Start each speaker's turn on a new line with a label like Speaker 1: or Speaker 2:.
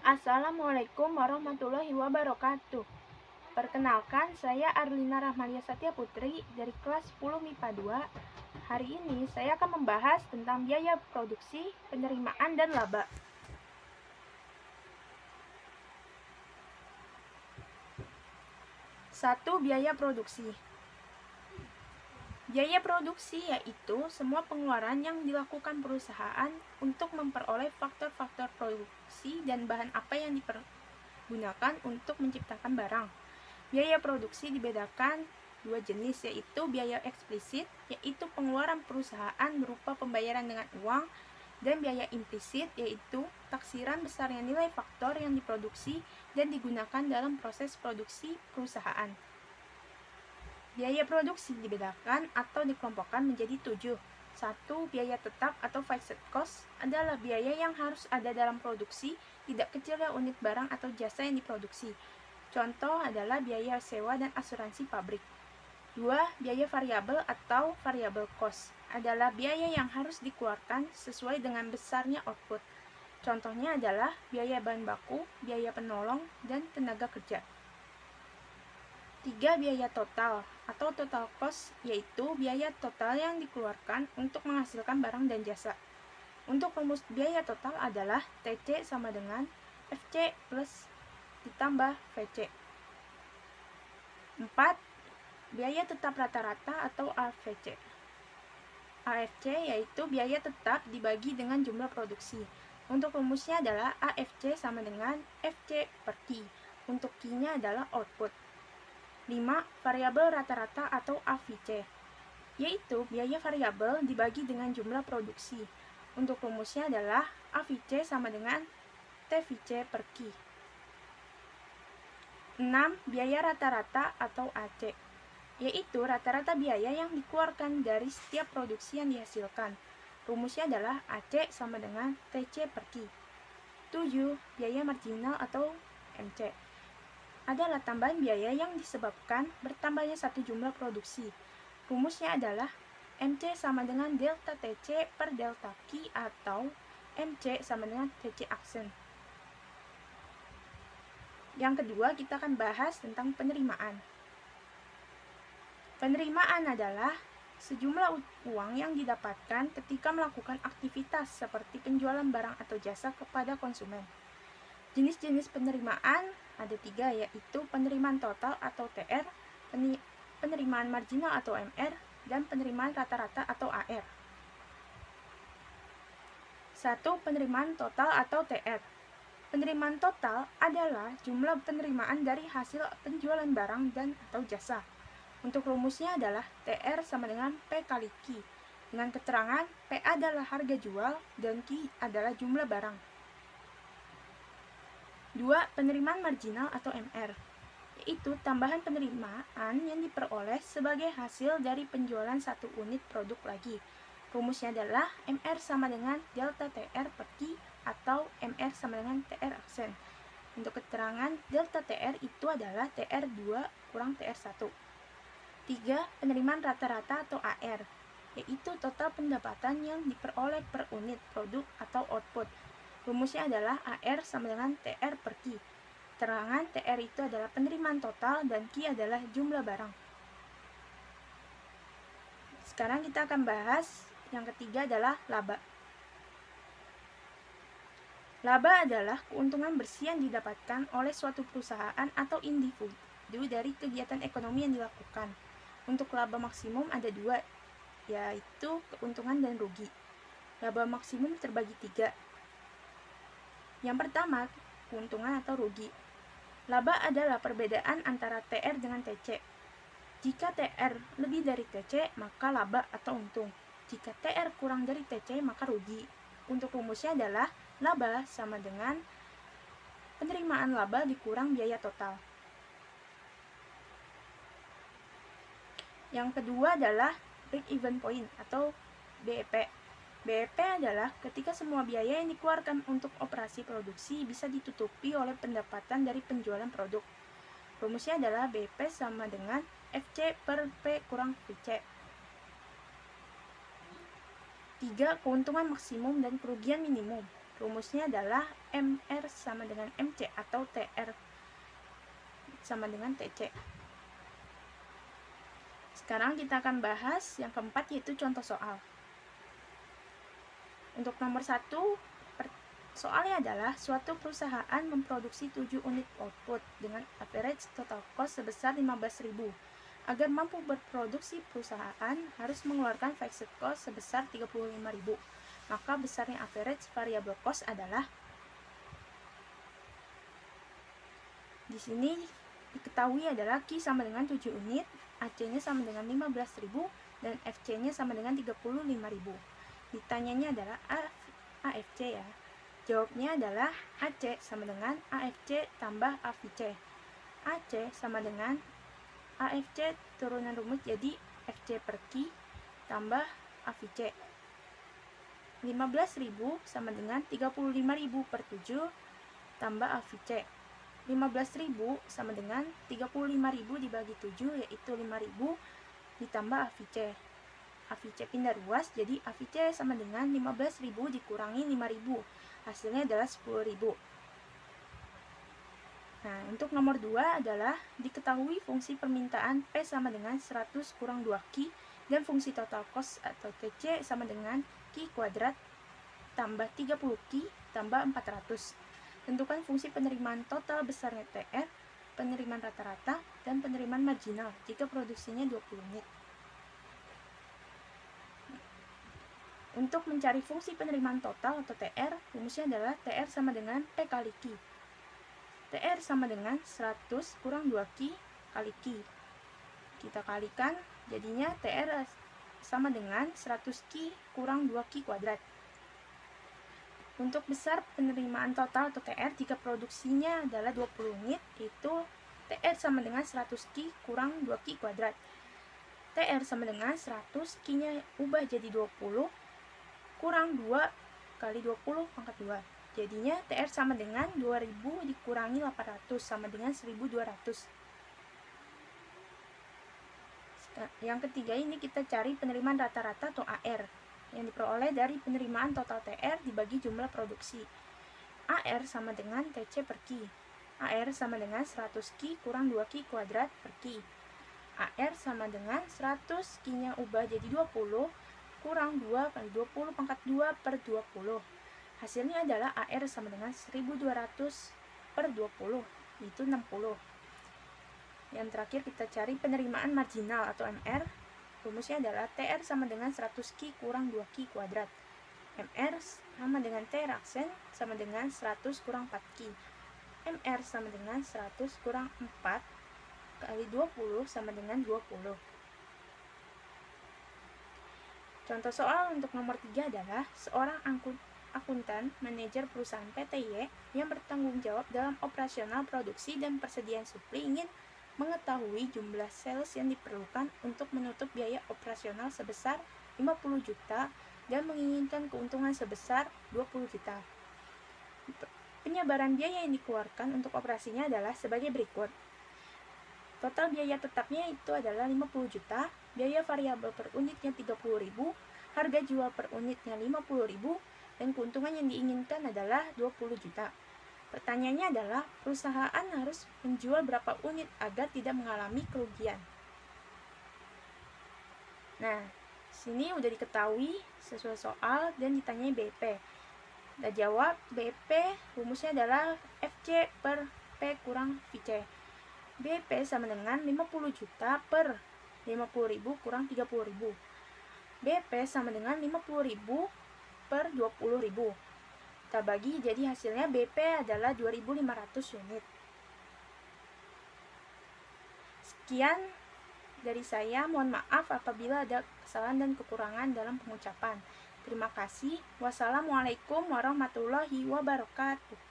Speaker 1: Assalamualaikum warahmatullahi wabarakatuh. Perkenalkan, saya Arlina Rahmalia Satya Putri dari kelas 10 MIPA 2. Hari ini saya akan membahas tentang biaya produksi, penerimaan, dan laba. Satu, biaya produksi. Biaya produksi yaitu semua pengeluaran yang dilakukan perusahaan untuk memperoleh faktor-faktor produksi dan bahan apa yang dipergunakan untuk menciptakan barang. Biaya produksi dibedakan dua jenis, yaitu biaya eksplisit, yaitu pengeluaran perusahaan berupa pembayaran dengan uang, dan biaya implisit, yaitu taksiran besarnya nilai faktor yang diproduksi dan digunakan dalam proses produksi perusahaan. Biaya produksi dibedakan atau dikelompokkan menjadi 7. 1. Biaya tetap atau fixed cost adalah biaya yang harus ada dalam produksi, tidak kecilnya unit barang atau jasa yang diproduksi. Contoh adalah biaya sewa dan asuransi pabrik. 2. Biaya variabel atau variable cost adalah biaya yang harus dikeluarkan sesuai dengan besarnya output. Contohnya adalah biaya bahan baku, biaya penolong, dan tenaga kerja. 3. Biaya total atau total cost, yaitu biaya total yang dikeluarkan untuk menghasilkan barang dan jasa. Untuk rumus biaya total adalah TC sama dengan FC plus ditambah VC. 4. Biaya tetap rata-rata atau AFC. AFC yaitu biaya tetap dibagi dengan jumlah produksi. Untuk rumusnya adalah AFC sama dengan FC per Q. Untuk Q-nya adalah output. 5. Variabel rata-rata atau AVC, yaitu biaya variabel dibagi dengan jumlah produksi. Untuk rumusnya adalah AVC sama dengan TVC per Q. 6. Biaya rata-rata atau AC, yaitu rata-rata biaya yang dikeluarkan dari setiap produksi yang dihasilkan. Rumusnya adalah AC sama dengan TC per Q. 7. Biaya marginal atau MC adalah tambahan biaya yang disebabkan bertambahnya satu jumlah produksi. Rumusnya adalah MC sama dengan delta TC per delta Q atau MC sama dengan TC aksen. Yang kedua, kita akan bahas tentang penerimaan. Penerimaan adalah sejumlah uang yang didapatkan ketika melakukan aktivitas seperti penjualan barang atau jasa kepada konsumen. Jenis-jenis penerimaan ada 3, yaitu penerimaan total atau TR, penerimaan marginal atau MR, dan penerimaan rata-rata atau AR. 1. Penerimaan total atau TR. Penerimaan total adalah jumlah penerimaan dari hasil penjualan barang dan atau jasa. Untuk rumusnya adalah TR sama dengan P kali Q, dengan keterangan P adalah harga jual dan Q adalah jumlah barang. 2. Penerimaan marginal atau MR, yaitu tambahan penerimaan yang diperoleh sebagai hasil dari penjualan satu unit produk lagi. Rumusnya adalah MR sama dengan delta TR per Q atau MR sama dengan TR aksen. Untuk keterangan delta TR itu adalah TR2 kurang TR1. 3. Penerimaan rata-rata atau AR, yaitu total pendapatan yang diperoleh per unit produk atau output. Rumusnya adalah AR sama dengan TR per Q. Keterangan TR itu adalah penerimaan total dan Q adalah jumlah barang. Sekarang kita akan bahas yang ketiga adalah laba. Laba adalah keuntungan bersih yang didapatkan oleh suatu perusahaan atau individu dari kegiatan ekonomi yang dilakukan. Untuk laba maksimum ada 2, yaitu keuntungan dan rugi. Laba maksimum terbagi 3. Yang pertama, keuntungan atau rugi. Laba adalah perbedaan antara TR dengan TC. Jika TR lebih dari TC, maka laba atau untung. Jika TR kurang dari TC, maka rugi. Untuk rumusnya adalah laba sama dengan penerimaan laba dikurang biaya total. Yang kedua adalah break-even point atau BEP. BEP adalah ketika semua biaya yang dikeluarkan untuk operasi produksi bisa ditutupi oleh pendapatan dari penjualan produk. Rumusnya adalah BEP sama dengan FC per P kurang VC. 3. Keuntungan maksimum dan kerugian minimum. Rumusnya adalah MR sama dengan MC atau TR sama dengan TC. Sekarang kita akan bahas yang keempat, yaitu contoh soal. Untuk nomor 1, soalnya adalah suatu perusahaan memproduksi 7 unit output dengan average total cost sebesar 15.000. Agar mampu berproduksi, perusahaan harus mengeluarkan fixed cost sebesar 35.000. Maka besarnya average variable cost adalah, di sini diketahui adalah Q sama dengan 7 unit, AC-nya sama dengan 15.000, dan FC-nya sama dengan 35.000. Ditanyanya adalah AFC ya. Jawabnya adalah AC sama dengan AFC tambah AVC. AC sama dengan AFC turunan rumus jadi FC per Q tambah AVC. 15.000 sama dengan 35.000 per 7 tambah AVC. 15.000 sama dengan 35.000 dibagi 7, yaitu 5.000 ditambah AVC. AVC pindah ruas, jadi AVC sama dengan 15.000 dikurangi 5.000. Hasilnya adalah 10.000. Nah, untuk nomor 2 adalah diketahui fungsi permintaan P sama dengan 100 kurang 2Q dan fungsi total cost atau TC sama dengan Q kuadrat tambah 30Q tambah 400. Tentukan fungsi penerimaan total besarnya TR, penerimaan rata-rata, dan penerimaan marginal jika produksinya 20 unit. Untuk mencari fungsi penerimaan total atau TR, rumusnya adalah TR sama dengan P kali Q. TR sama dengan 100 kurang 2Q kali Q. Kita kalikan, jadinya TR sama dengan 100Q kurang 2Q kuadrat. Untuk besar penerimaan total atau TR jika produksinya adalah 20 unit, itu TR sama dengan 100Q kurang 2Q kuadrat. TR sama dengan 100, Q-nya ubah jadi 20, kurang 2 kali 20 pangkat 2. Jadinya TR sama dengan 2000 dikurangi 800 sama dengan 1200. Yang ketiga ini kita cari penerimaan rata-rata atau AR yang diperoleh dari penerimaan total TR dibagi jumlah produksi. AR sama dengan TC per Q. AR sama dengan 100Q kurang 2Q kuadrat per Q. AR sama dengan 100, Q-nya ubah jadi 20, kurang 2 kali 20 pangkat 2 per 20. Hasilnya adalah AR sama dengan 1200 per 20, itu 60. Yang terakhir kita cari penerimaan marginal atau MR. Rumusnya adalah TR sama dengan 100Q kurang 2Q kuadrat. MR sama dengan T raksen sama dengan 100 kurang 4Q. MR sama dengan 100 kurang 4 kali 20 sama dengan 20. Contoh soal untuk nomor 3 adalah seorang akuntan manajer perusahaan PTY yang bertanggung jawab dalam operasional produksi dan persediaan supli ingin mengetahui jumlah sales yang diperlukan untuk menutup biaya operasional sebesar 50 juta dan menginginkan keuntungan sebesar 20 juta. Penyabaran biaya yang dikeluarkan untuk operasinya adalah sebagai berikut. Total biaya tetapnya itu adalah 50 juta, biaya variabel per unitnya 30.000, harga jual per unitnya 50.000, dan keuntungan yang diinginkan adalah 20 juta. Pertanyaannya adalah, perusahaan harus menjual berapa unit agar tidak mengalami kerugian? Nah, sini udah diketahui sesuai soal dan ditanyai BP. Udah jawab, BP rumusnya adalah FC per P kurang VC. BP sama dengan 50 juta per 50.000 kurang 30.000. BP sama dengan 50.000 per 20.000. Kita bagi, jadi hasilnya BP adalah 2.500 unit. Sekian dari saya, mohon maaf apabila ada kesalahan dan kekurangan dalam pengucapan. Terima kasih. Wassalamualaikum warahmatullahi wabarakatuh.